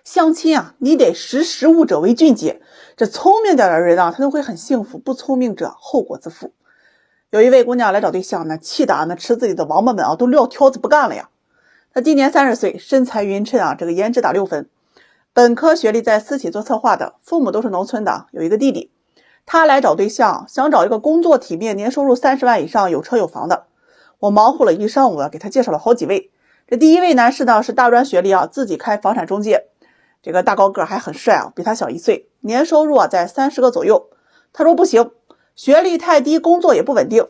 相亲啊，你得识时务者为俊杰。这聪明点的人啊，他都会很幸福；不聪明者后果自负。有一位姑娘来找对象呢，气得那池子里的王八们啊都撂挑子不干了呀。她今年30岁，身材匀称啊，这个颜值打6分，本科学历，在私企做策划的，父母都是农村的，有一个弟弟。她来找对象，想找一个工作体面、年收入30万以上、有车有房的。我忙活了一上午啊，给她介绍了好几位。这第一位男士呢是大专学历啊，自己开房产中介，这个大高个还很帅啊，比他小1岁，年收入啊在30个左右。他说不行，学历太低，工作也不稳定。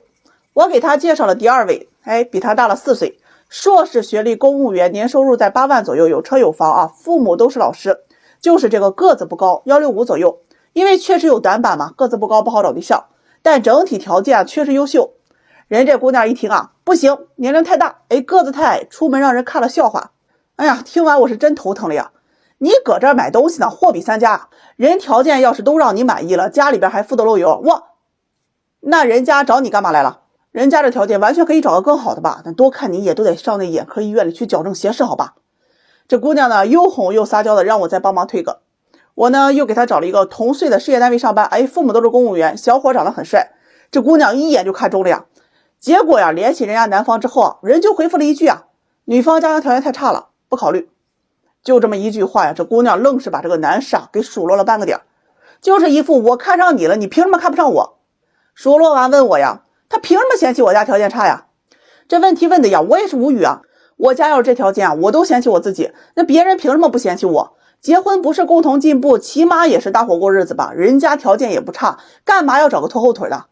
我给他介绍了第二位，比他大了4岁，硕士学历，公务员，年收入在8万左右，有车有房啊，父母都是老师，就是这个个子不高，165左右。因为确实有短板嘛，个子不高不好找对象，但整体条件确实优秀。人这姑娘一听啊，不行，年龄太大，个子太矮，出门让人看了笑话。哎呀，听完我是真头疼了呀。你搁这儿买东西呢，货比三家，人条件要是都让你满意了，家里边还富得漏油，那人家找你干嘛来了？人家这条件完全可以找个更好的吧，但多看你一眼都得上那眼科医院里去矫正斜视，好吧？这姑娘呢又哄又撒娇的让我再帮忙推个。我呢又给她找了一个同岁的事业单位上班，父母都是公务员，小伙长得很帅，这姑娘一眼就看中了呀。结果呀，联系人家男方之后啊，人就回复了一句啊，女方家庭条件太差了，不考虑。就这么一句话呀，这姑娘愣是把这个男士啊给数落了半个点，就是一副我看上你了，你凭什么看不上我？数落完问我呀，他凭什么嫌弃我家条件差呀？这问题问的呀，我也是无语啊。我家要是这条件啊，我都嫌弃我自己，那别人凭什么不嫌弃我？结婚不是共同进步，起码也是大伙过日子吧，人家条件也不差，干嘛要找个拖后腿的？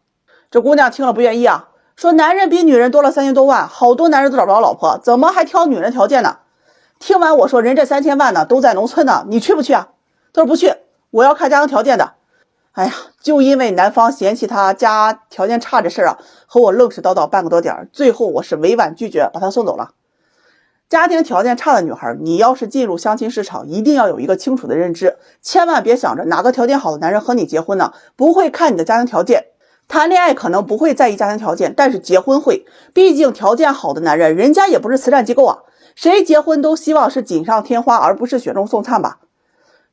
这姑娘听了不愿意啊，说男人比女人多了3000多万，好多男人都找不着老婆，怎么还挑女人条件呢？听完我说，人这3000万呢都在农村呢，你去不去啊？他说不去，我要看家庭条件的。哎呀，就因为男方嫌弃他家条件差这事啊，和我愣是叨叨半个多点，最后我是委婉拒绝，把他送走了。家庭条件差的女孩，你要是进入相亲市场，一定要有一个清楚的认知，千万别想着哪个条件好的男人和你结婚呢，不会看你的家庭条件。谈恋爱可能不会在意家庭条件，但是结婚会，毕竟条件好的男人，人家也不是慈善机构啊，谁结婚都希望是锦上添花，而不是雪中送炭吧。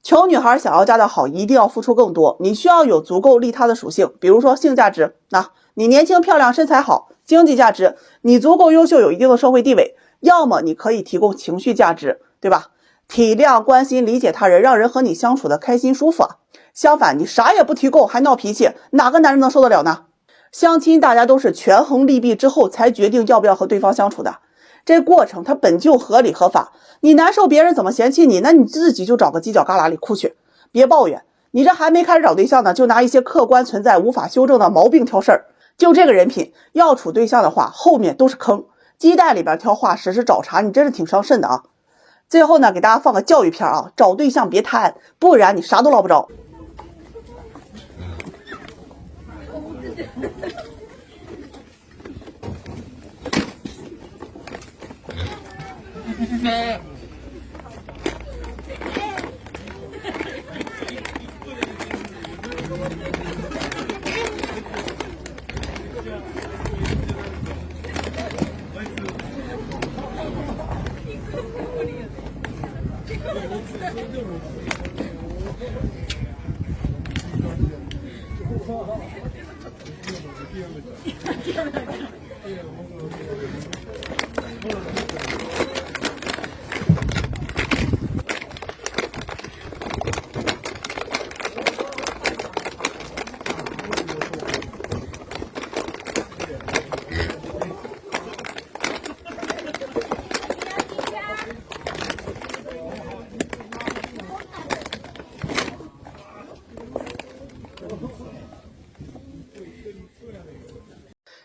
穷女孩想要嫁得好，一定要付出更多，你需要有足够利他的属性，比如说性价值，你年轻漂亮身材好；经济价值，你足够优秀有一定的社会地位；要么你可以提供情绪价值，对吧？体谅关心理解他人，让人和你相处的开心舒服啊。相反，你啥也不提供还闹脾气，哪个男人能受得了呢？相亲大家都是权衡利弊之后才决定要不要和对方相处的，这过程它本就合理合法，你难受别人怎么嫌弃你，那你自己就找个犄角旮旯里哭去，别抱怨。你这还没开始找对象呢，就拿一些客观存在无法修正的毛病挑事儿，就这个人品，要处对象的话后面都是坑，鸡蛋里边挑化石是找茬，你真是挺伤肾的啊。最后呢，给大家放个教育片啊，找对象别贪，不然你啥都捞不着。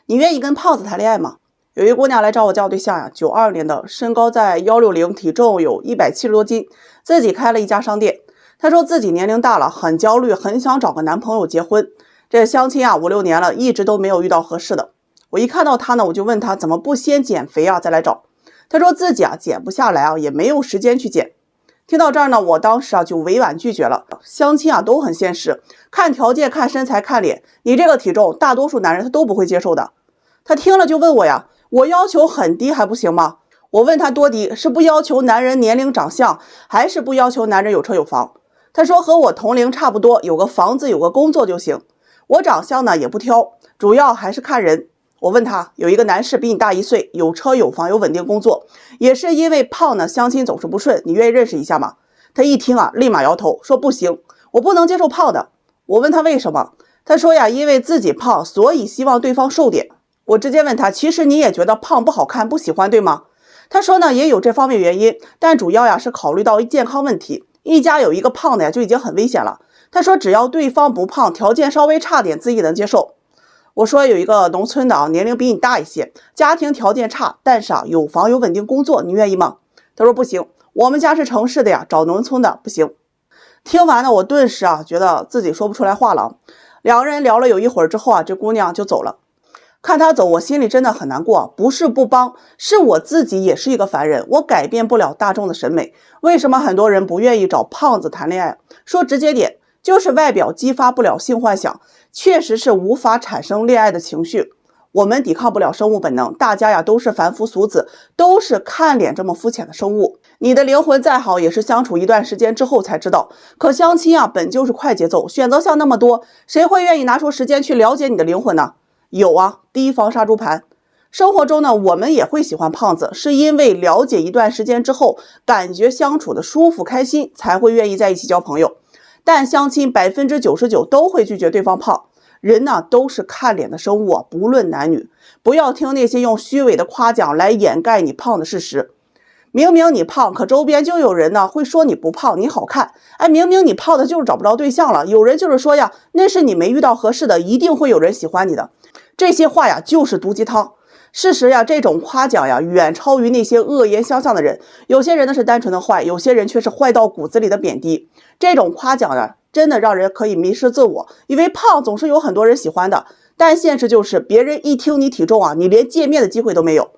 你愿意跟胖子谈恋爱吗？有一姑娘来找我交对象呀，92年的，身高在160，体重有170多斤，自己开了一家商店。她说自己年龄大了，很焦虑，很想找个男朋友结婚。这相亲啊5、6年了，一直都没有遇到合适的。我一看到她呢，我就问她怎么不先减肥啊再来找。她说自己减不下来啊，也没有时间去减。听到这儿呢，我当时就委婉拒绝了。相亲都很现实，看条件、看身材、看脸，你这个体重，大多数男人他都不会接受的。他听了就问我呀，我要求很低还不行吗？我问他多低，是不要求男人年龄长相，还是不要求男人有车有房？他说和我同龄差不多，有个房子有个工作就行。我长相呢也不挑，主要还是看人。我问他，有一个男士比你大1岁，有车有房有稳定工作，也是因为胖呢相亲总是不顺，你愿意认识一下吗？他一听啊，立马摇头说不行，我不能接受胖的。我问他为什么，他说呀，因为自己胖，所以希望对方瘦点。我直接问他，其实你也觉得胖不好看不喜欢对吗？他说呢，也有这方面原因，但主要呀是考虑到健康问题，一家有一个胖的呀就已经很危险了。他说只要对方不胖，条件稍微差点自己能接受。我说有一个农村的啊，年龄比你大一些，家庭条件差，但是啊有房有稳定工作，你愿意吗？他说不行，我们家是城市的呀，找农村的不行。听完呢，我顿时啊觉得自己说不出来话了。两个人聊了有一会儿之后啊，这姑娘就走了。看她走，我心里真的很难过，不是不帮，是我自己也是一个凡人，我改变不了大众的审美。为什么很多人不愿意找胖子谈恋爱？说直接点，就是外表激发不了性幻想，确实是无法产生恋爱的情绪。我们抵抗不了生物本能，大家呀都是凡夫俗子，都是看脸这么肤浅的生物。你的灵魂再好，也是相处一段时间之后才知道。可相亲啊，本就是快节奏，选择项那么多，谁会愿意拿出时间去了解你的灵魂呢？有啊，提防杀猪盘。生活中呢，我们也会喜欢胖子，是因为了解一段时间之后，感觉相处的舒服开心，才会愿意在一起交朋友。但相亲99%都会拒绝对方胖。人呢都是看脸的生物啊，不论男女，不要听那些用虚伪的夸奖来掩盖你胖的事实。明明你胖，可周边就有人呢会说你不胖，你好看。哎，明明你胖的就是找不着对象了，有人就是说呀，那是你没遇到合适的，一定会有人喜欢你的。这些话呀就是毒鸡汤。事实呀，这种夸奖呀远超于那些恶言相向的人。有些人呢是单纯的坏，有些人却是坏到骨子里的贬低。这种夸奖呢真的让人可以迷失自我，以为胖总是有很多人喜欢的，但现实就是别人一听你体重啊，你连见面的机会都没有。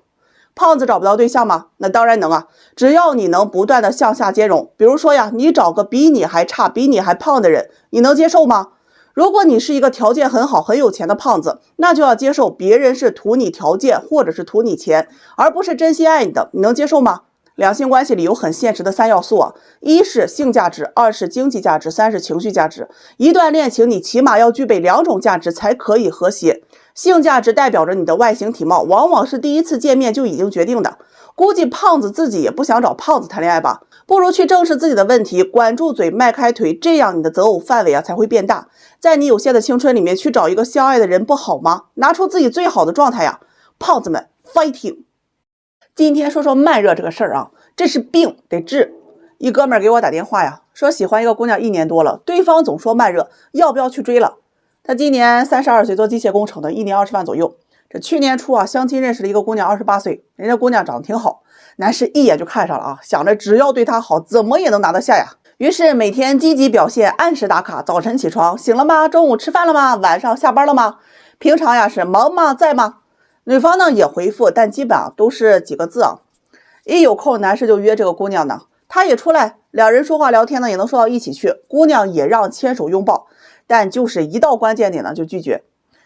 胖子找不到对象吗？那当然能啊，只要你能不断的向下兼容。比如说呀，你找个比你还差比你还胖的人，你能接受吗？如果你是一个条件很好很有钱的胖子，那就要接受别人是图你条件或者是图你钱，而不是真心爱你的，你能接受吗？两性关系里有很现实的3要素啊，一是性价值，二是经济价值，三是情绪价值。一段恋情你起码要具备2种价值才可以和谐。性价值代表着你的外形体貌，往往是第一次见面就已经决定的。估计胖子自己也不想找胖子谈恋爱吧，不如去正视自己的问题，管住嘴，迈开腿，这样你的择偶范围啊才会变大。在你有限的青春里面去找一个相爱的人不好吗？拿出自己最好的状态呀，胖子们 fighting。今天说说慢热这个事儿啊，这是病得治。一哥们儿给我打电话呀，说喜欢一个姑娘1年多了，对方总说慢热，要不要去追了？他今年32岁，做机械工程的，一年20万左右。这去年初啊，相亲认识了一个姑娘28岁，人家姑娘长得挺好，男士一眼就看上了啊，想着只要对她好，怎么也能拿得下呀。于是每天积极表现，按时打卡，早晨起床，醒了吗？中午吃饭了吗？晚上下班了吗？平常呀是忙吗？在吗？女方呢也回复，但基本啊都是几个字啊。一有空，男士就约这个姑娘呢，她也出来，两人说话聊天呢也能说到一起去，姑娘也让牵手拥抱，但就是一到关键点呢就拒绝。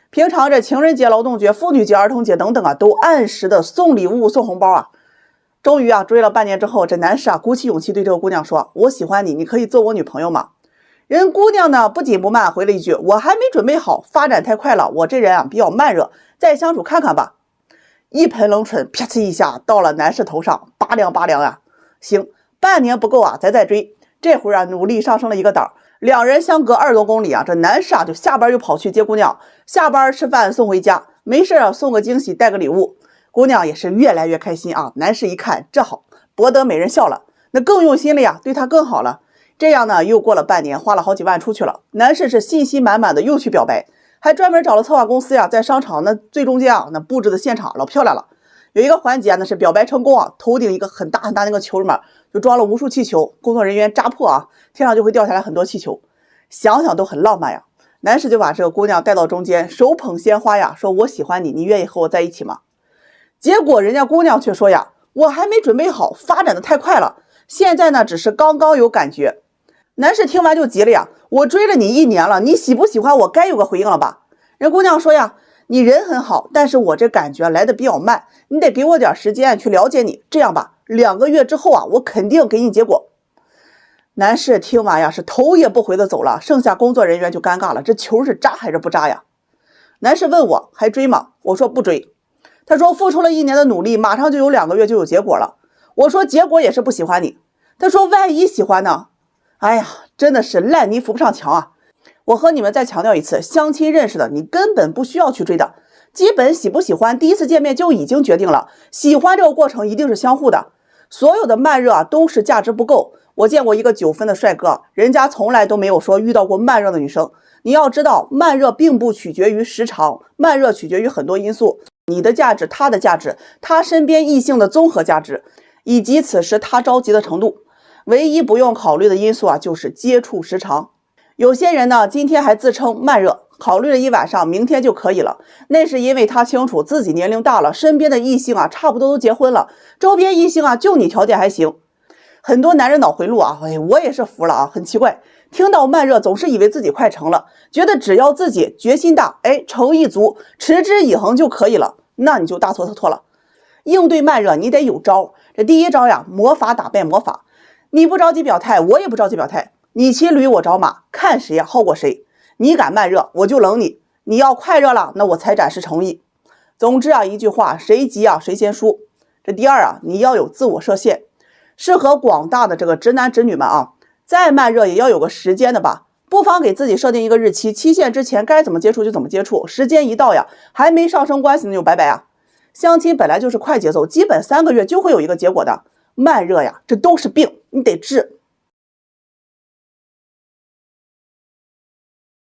平常这情人节、劳动节、妇女节、儿童节等等啊，都按时的送礼物、送红包啊。终于啊追了半年之后，这男士啊鼓起勇气对这个姑娘说：“我喜欢你，你可以做我女朋友吗？”人姑娘呢不紧不慢回了一句：“我还没准备好，发展太快了，我这人啊比较慢热，再相处看看吧。”一盆冷水啪呲一下到了男士头上，拔凉拔凉呀。行，半年不够啊，咱再追。这会儿啊努力上升了一个档，两人相隔20多公里啊，这男士啊就下班就跑去接姑娘，下班吃饭送回家，没事啊送个惊喜带个礼物，姑娘也是越来越开心啊。男士一看这好，博得美人笑了，那更用心了呀，对她更好了。这样呢又过了半年，花了好几万出去了，男士是信心满满的又去表白，还专门找了策划公司呀，在商场那最中间啊，那布置的现场老漂亮了。有一个环节那是表白成功啊，头顶一个很大很大那个球里面就装了无数气球，工作人员扎破啊，天上就会掉下来很多气球，想想都很浪漫呀。男士就把这个姑娘带到中间，手捧鲜花呀，说我喜欢你，你愿意和我在一起吗？结果人家姑娘却说呀，我还没准备好，发展的太快了，现在呢只是刚刚有感觉。男士听完就急了呀，我追了你1年了，你喜不喜欢我该有个回应了吧？人姑娘说呀，你人很好，但是我这感觉来的比较慢，你得给我点时间去了解你。这样吧，2个月之后啊，我肯定给你结果。男士听完呀，是头也不回的走了，剩下工作人员就尴尬了，这球是扎还是不扎呀？男士问我还追吗？我说不追。他说付出了1年的努力，马上就有2个月就有结果了。我说结果也是不喜欢你。他说万一喜欢呢？哎呀，真的是烂泥扶不上墙啊！我和你们再强调一次，相亲认识的你根本不需要去追的，基本喜不喜欢第一次见面就已经决定了，喜欢这个过程一定是相互的。所有的慢热啊都是价值不够。我见过一个9分的帅哥，人家从来都没有说遇到过慢热的女生。你要知道，慢热并不取决于时长，慢热取决于很多因素，你的价值、他的价值、他身边异性的综合价值，以及此时他着急的程度。唯一不用考虑的因素啊，就是接触时长。有些人呢，今天还自称慢热，考虑了一晚上，明天就可以了。那是因为他清楚自己年龄大了，身边的异性啊，差不多都结婚了，周边异性啊，就你条件还行。很多男人脑回路啊，我也是服了啊，很奇怪，听到慢热总是以为自己快成了，觉得只要自己决心大，诚意足，持之以恒就可以了，那你就大错特错了。应对慢热，你得有招。这第一招呀，魔法打败魔法。你不着急表态，我也不着急表态。你骑驴我找马，看谁呀好过谁。你敢慢热，我就冷你；你要快热了，那我才展示诚意。总之啊，一句话，谁急啊谁先输。这第二啊，你要有自我设限，适合广大的这个直男直女们啊，再慢热也要有个时间的吧，不妨给自己设定一个日期，期限之前该怎么接触就怎么接触，时间一到呀，还没上升关系那就拜拜啊。相亲本来就是快节奏，基本3个月就会有一个结果的。慢热呀，这都是病，你得治。